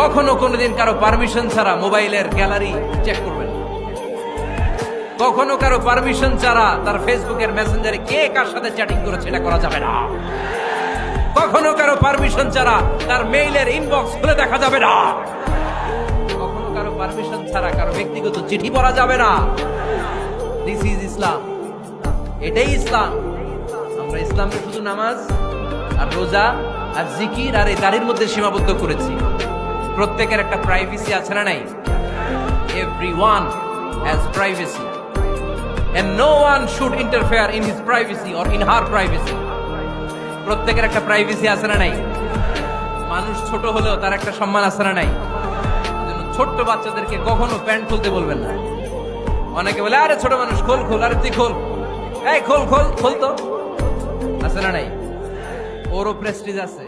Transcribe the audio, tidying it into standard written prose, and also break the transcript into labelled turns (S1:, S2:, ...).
S1: কখনো কোনোদিন কারো পারমিশন ছাড়া মোবাইলের গ্যালারি চেক করবেন না। কখনো কারো পারমিশন ছাড়া তার ফেসবুকের মেসেঞ্জারে কে কার সাথে চ্যাটিং করেছে এটা করা যাবে না। কখনো কারো পারমিশন ছাড়া তার মেইলের ইনবক্স খুলে দেখা যাবে না। কখনো কারো পারমিশন ছাড়া কারো ব্যক্তিগত চিঠি পড়া যাবে না। দিস ইজ ইসলাম, এটাই ইসলাম। আমরা ইসলামকে শুধু নামাজ আর রোজা আর জিকির আর এই দাড়ির মধ্যে সীমাবদ্ধ করেছি। প্রত্যেকের একটা প্রাইভেসি আছে না নাই? Everyone has privacy and no one should interfere in his privacy or in her privacy. প্রত্যেকের একটা প্রাইভেসি আছে না নাই? মানুষ ছোট হলেও তার একটা সম্মান আছে না নাই? এজন্য ছোট্ট বাচ্চাদেরকে কখনো প্যান্ট খুলতে বলবেন না। অনেকে বলে আরে ছোট মানুষ খোল খোল, আরে তুই খোল, এই খোল খোল খোল তো, আছে না নাই? ওরও প্রেস্টিজ আছে।